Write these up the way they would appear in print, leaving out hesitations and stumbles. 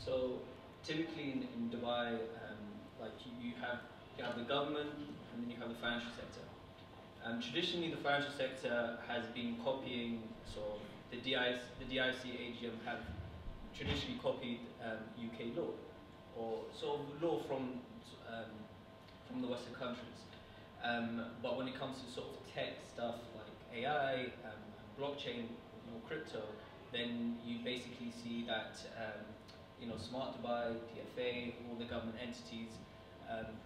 So typically in Dubai, like you have the government and then you have the financial sector. Traditionally, the financial sector has been copying, so the DIC, AGM have traditionally copied UK law, or sort of law from the Western countries. But when it comes to sort of tech stuff like AI, blockchain, crypto, then you basically see that Smart Dubai, DFA, all the government entities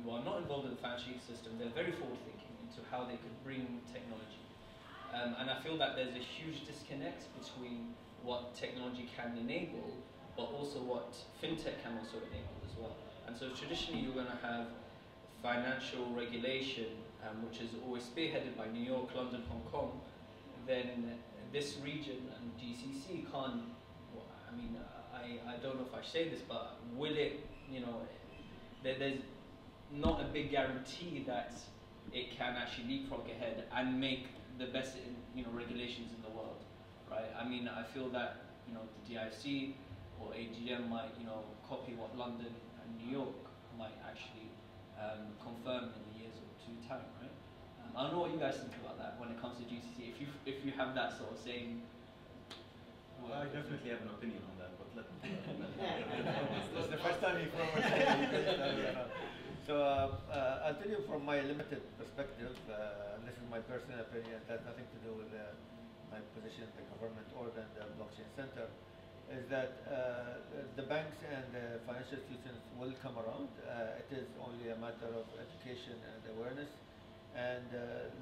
who are not involved in the financial ecosystem, they're very forward-thinking into how they could bring technology. And I feel that there's a huge disconnect between what technology can enable, but also what fintech can also enable as well. And so traditionally you're going to have financial regulation, which is always spearheaded by New York, London, Hong Kong. Then this region and GCC can't, I mean, I don't know if I say this, but will it, there's not a big guarantee that it can actually leapfrog ahead and make the best, regulations in the world, right? I mean, I feel that, the DIC or AGM might, copy what London and New York might actually confirm in a year's or two time, right? I don't know what you guys think about that when it comes to GCC. If you have that sort of same. Well, I definitely have an opinion on that, but let me. This is the first time you've So I'll tell you from my limited perspective, and this is my personal opinion, it has nothing to do with my position in the government or the blockchain center, is that the banks and the financial institutions will come around. It is only a matter of education and awareness. And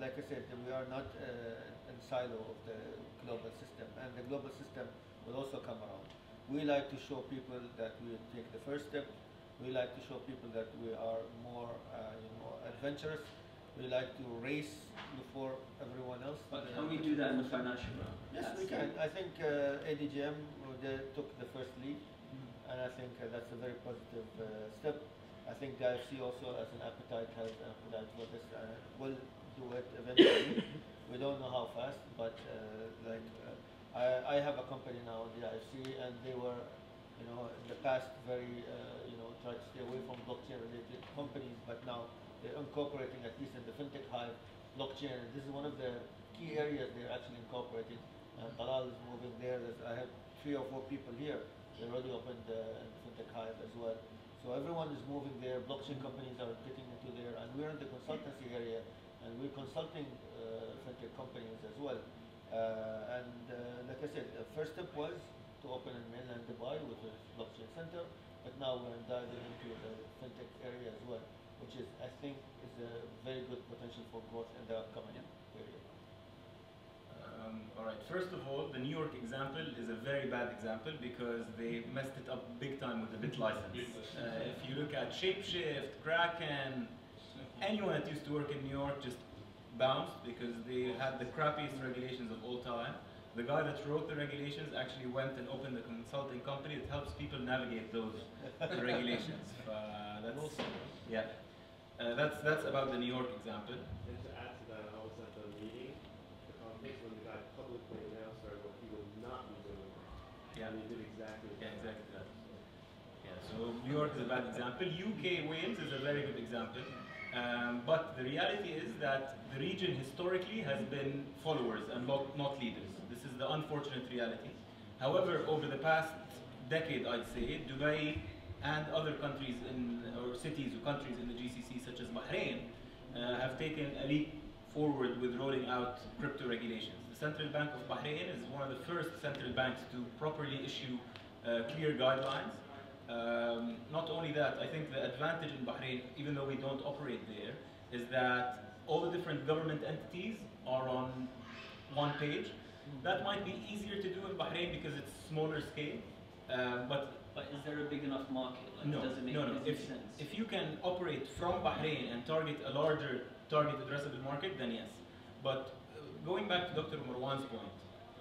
like I said, we are not in silo of the global system, and the global system will also come around. We like to show people that we take the first step. We like to show people that we are more adventurous. We like to race before everyone else. But can we do that in the financial realm? Yes, we can. I think ADGM took the first lead, and I think that's a very positive step. I think the IFC also has an appetite for this. Will do it eventually. We don't know how fast, but I have a company now in the IFC, and they were, in the past very, tried to stay away from blockchain-related companies, but now they're incorporating, at least in the fintech hive, blockchain. And this is one of the key areas they're actually incorporating. Talal is moving there. I have 3 or 4 people here. They already opened the fintech hive as well. So everyone is moving there, blockchain companies are getting into there, and we're in the consultancy area, and we're consulting fintech companies as well. Like I said, the first step was to open in mainland Dubai with a blockchain center, but now we're diving into the fintech area as well, which is, I think, is a very good potential for growth in the upcoming period. All right, first of all, the New York example is a very bad example because they messed it up big time with the bit license. If you look at Shapeshift, Kraken, anyone that used to work in New York just bounced because they had the crappiest regulations of all time. The guy that wrote the regulations actually went and opened a consulting company that helps people navigate those regulations. That's about the New York example. And to add to that, I was at the meeting, the conference, when the guy publicly announced what he would not be doing. Yeah. And he did exactly that. Yeah, exactly that. Yeah, so New York is a bad example. UK, Wales is a very good example. But the reality is that the region historically has been followers and not leaders. This is the unfortunate reality. However, over the past decade, I'd say, Dubai and other countries or cities or countries in the GCC, such as Bahrain, have taken a leap forward with rolling out crypto regulations. The Central Bank of Bahrain is one of the first central banks to properly issue clear guidelines. Not only that, I think the advantage in Bahrain, even though we don't operate there, is that all the different government entities are on one page. That might be easier to do in Bahrain because it's smaller scale, but is there a big enough market? Like, no, does it make sense? If you can operate from Bahrain and target a larger target addressable market, then yes. But going back to Dr. Marwan's point,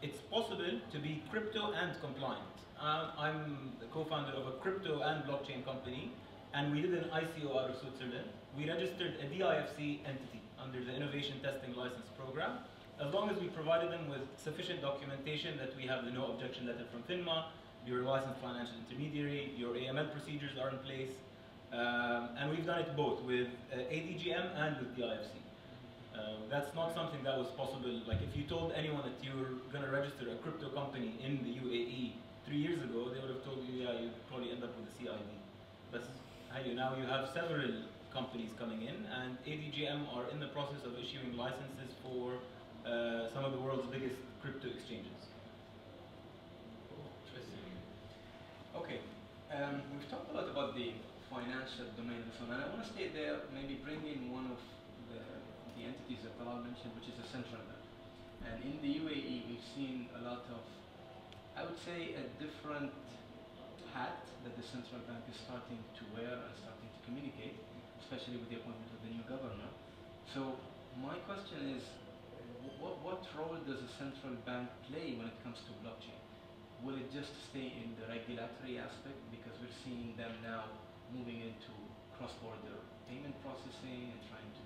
it's possible to be crypto and compliant. I'm the co-founder of a crypto and blockchain company, and we did an ICO out of Switzerland. We registered a DIFC entity under the Innovation Testing License Program, as long as we provided them with sufficient documentation that we have the no objection letter from FINMA, your licensed financial intermediary, your AML AML procedures are in place. And we've done it both with ADGM and with the IFC. That's not something that was possible. Like if you told anyone that you were going to register a crypto company in the UAE 3 years ago, they would have told you, yeah, you'd probably end up with a CID. But now you have several companies coming in, and ADGM are in the process of issuing licenses for some of the world's biggest crypto exchanges. Interesting. Okay, we've talked a lot about the financial domain and so on, and I want to stay there, maybe bring in one of the entities that Talal mentioned, which is a central bank. And in the UAE, we've seen a lot of, I would say, a different hat that the central bank is starting to wear and starting to communicate, especially with the appointment of the new governor. So my question is, what role does a central bank play when it comes to blockchain? Will it just stay in the regulatory aspect, because we're seeing them now moving into cross-border payment processing and trying to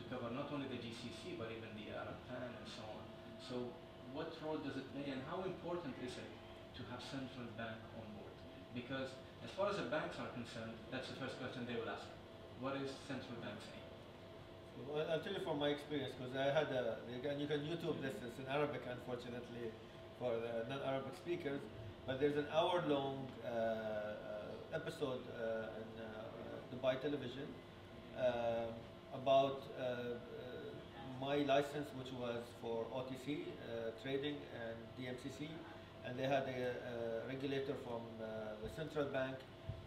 cover not only the GCC but even the Arab PAN and so on. So what role does it play, and how important is it to have central bank on board? Because as far as the banks are concerned, that's the first question they will ask. What is central bank saying? Well, I'll tell you from my experience, because I had and you can YouTube this, it's in Arabic unfortunately for the non-Arabic speakers, but there's an hour-long episode in Dubai television about my license, which was for OTC trading and DMCC, and they had a regulator from the central bank,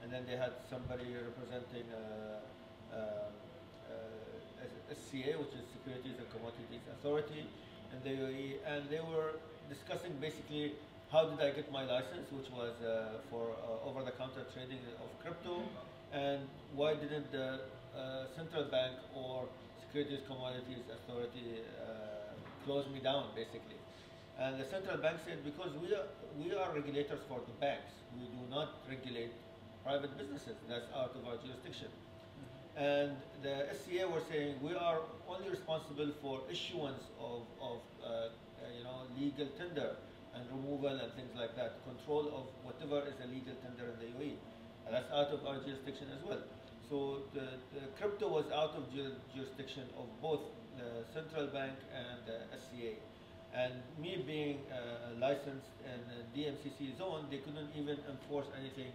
and then they had somebody representing SCA, which is Securities and Commodities Authority in the UAE, and they were discussing basically how did I get my license, which was for over-the-counter trading of crypto, and why didn't the central bank or Securities Commodities Authority close me down, basically. And the central bank said, because we are regulators for the banks, we do not regulate private businesses, that's out of our jurisdiction. And the SCA were saying, we are only responsible for issuance of legal tender and removal and things like that, control of whatever is a legal tender in the UAE. And that's out of our jurisdiction as well. So the crypto was out of jurisdiction of both the central bank and the SCA. And me being licensed in the DMCC zone, they couldn't even enforce anything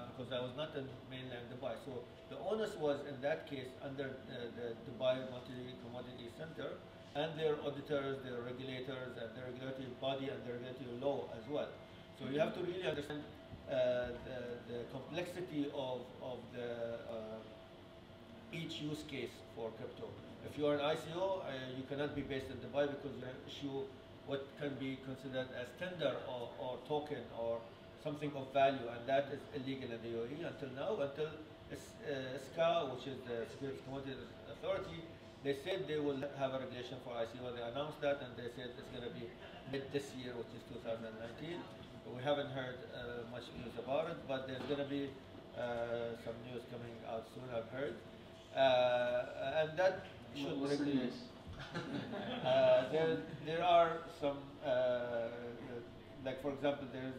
because I was not in mainland Dubai. So the onus was in that case under the Dubai Multi-Commodity Center and their auditors, their regulators, and their regulatory body and their regulatory law as well. So you have to really understand the complexity of each use case for crypto. If you are an ICO, you cannot be based in Dubai because you issue what can be considered as tender or token or something of value, and that is illegal in the UAE until now, until SCA, which is the Securities Commodities Authority, they said they will have a regulation for ICO. They announced that, and they said it's going to be mid this year, which is 2019. We haven't heard much news about it, but there's going to be some news coming out soon, I've heard. And that should regulate. There are some, like for example, there's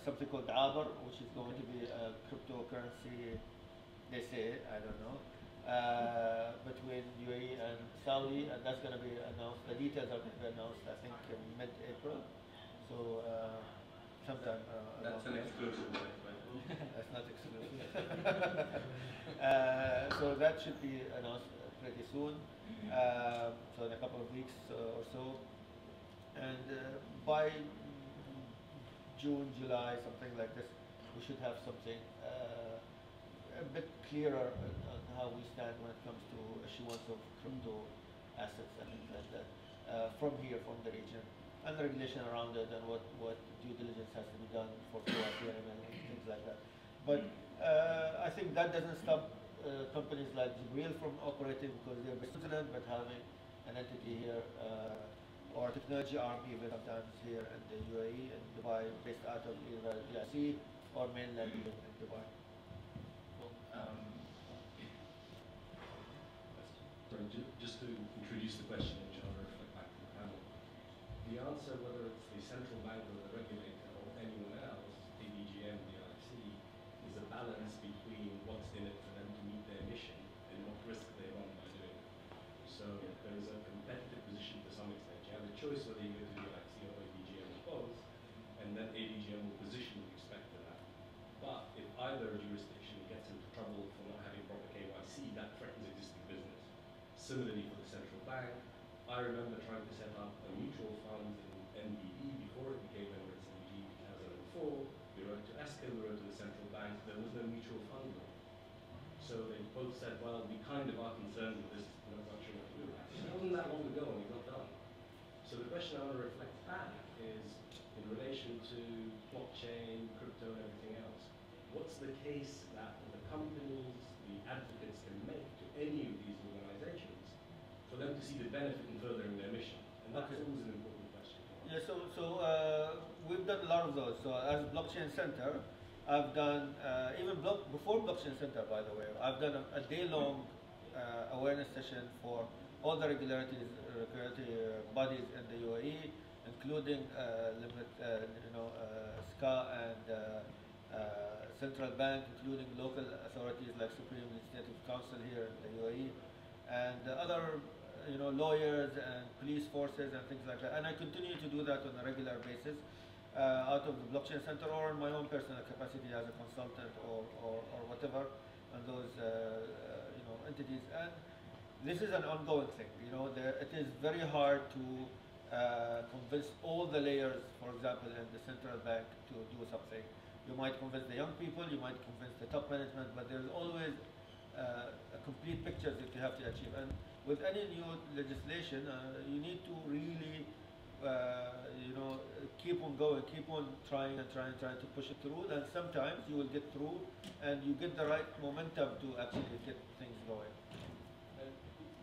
something called Abar, which is going to be a cryptocurrency, they say, I don't know, between UAE and Saudi, and that's going to be announced. The details are going to be announced, I think, in mid-April. So sometime. That's an exclusive. That's not exclusive. So that should be announced pretty soon. So in a couple of weeks or so, and by June, July, something like this, we should have something a bit clearer on how we stand when it comes to issuance of crypto assets and things like that from here, from the region, and the regulation around it, and what due diligence has to be done for KYC and things like that. But I think that doesn't stop companies like Jibril from operating because they're based in Switzerland, but having an entity here, or technology arm even sometimes here in the UAE and Dubai, based out of either DIC or mainland in Dubai. Sorry, just to introduce the question and John reflect back to the panel. The answer, whether it's the central bank or the regulator or anyone else, ADGM, the IC, balance between what's in it for them to meet their mission and what risk they run by doing it. So there is a competitive position to some extent. You have a choice whether you go to the like CO or ABGM or both, and then ABGM will position with respect to that. But if either jurisdiction gets into trouble for not having proper KYC, that threatens existing business. Similarly for the central bank, I remember trying to set up a mutual fund in NBE before it became Emirates NBE in 2004. We wrote to ESCA, we wrote to the central bank, there was no mutual fund law. So they both said, well, we kind of are concerned with this, we're not quite sure what to do about it. It wasn't that long ago and we've not done. So the question I want to reflect back is in relation to blockchain, crypto and everything else. What's the case that the companies, the advocates can make to any of these organizations for them to see the benefit in furthering their mission? And that's always an important question. Yeah, we've done a lot of those. So as Blockchain Center, I've done, before Blockchain Center, by the way, I've done a day-long awareness session for all the regulatory bodies in the UAE, including SCA and Central Bank, including local authorities like Supreme Legislative Council here in the UAE, and other lawyers and police forces and things like that. And I continue to do that on a regular basis out of the Blockchain Center or in my own personal capacity as a consultant or whatever on those entities. And this is an ongoing thing. It is very hard to convince all the layers, for example, in the central bank to do something. You might convince the young people, you might convince the top management, but there's always a complete picture that you have to achieve. And with any new legislation, you need to really, keep on going, keep on trying to push it through. And sometimes you will get through, and you get the right momentum to actually get things going. And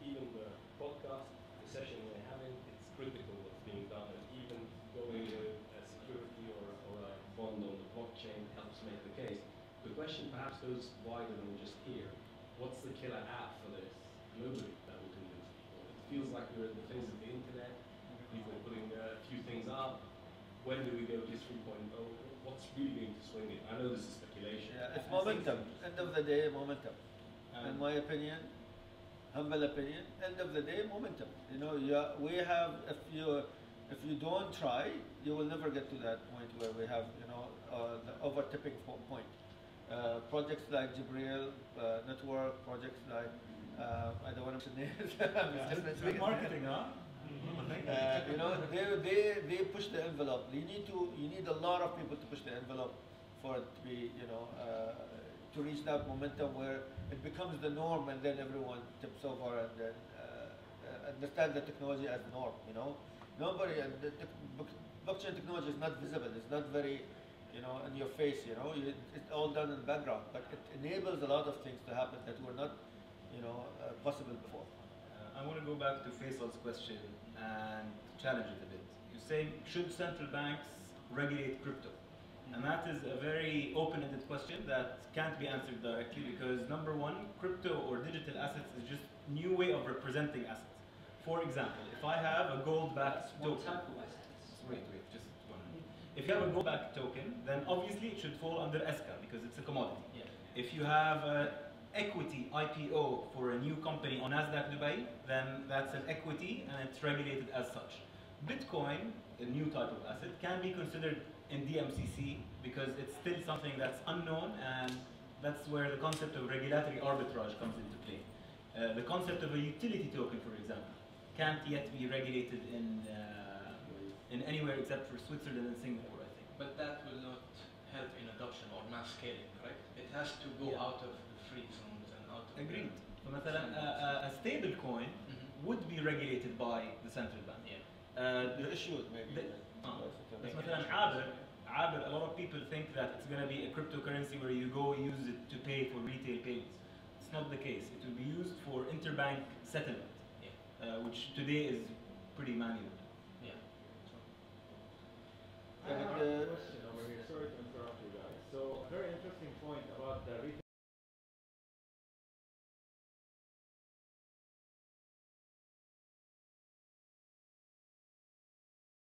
even the podcast, the session we're having, it's critical what's being done. And even going with a security or a bond on the blockchain helps make the case. The question perhaps goes wider than just here. What's the killer app for this globally that will convince people? It feels like we're at the phase of the internet. People are putting a few things up. When do we go to 3.0? What's really going to swing it? I know this is speculation. Yeah, it's momentum. End of the day, momentum. In my opinion, humble opinion, end of the day, momentum. We have, if you don't try, you will never get to that point where we have, the over-tipping point. Projects like Jibril Network, projects like, I don't want to mention names. Good marketing, huh? They push the envelope. You need a lot of people to push the envelope for it to be, to reach that momentum where it becomes the norm, and then everyone tips over and then understand the technology as norm. Nobody, the blockchain technology is not visible. It's not very, in your face. It's all done in the background, but it enables a lot of things to happen that were not, possible before. I want to go back to Faisal's question and challenge it a bit. You're saying, should central banks regulate crypto? And that is a very open-ended question that can't be answered directly because number one, crypto or digital assets is just a new way of representing assets. For example, if I have a gold-backed token, wait, just one minute. If you have a gold-backed token, then obviously it should fall under ESCA because it's a commodity. Yeah. If you have an equity IPO for a new company on Nasdaq Dubai, then that's an equity and it's regulated as such. Bitcoin, a new type of asset, can be considered in DMCC because it's still something that's unknown, and that's where the concept of regulatory arbitrage comes into play. The concept of a utility token, for example, can't yet be regulated in anywhere except for Switzerland and Singapore, I think. But that will not help in adoption or mass scaling, right? It has to go out of the free zones and out of Agreed. So a stable coin would be regulated by the central bank. The issue maybe. A lot of people think that it's going to be a cryptocurrency where you go use it to pay for retail payments. It's not the case. It will be used for interbank settlement, which today is pretty manual.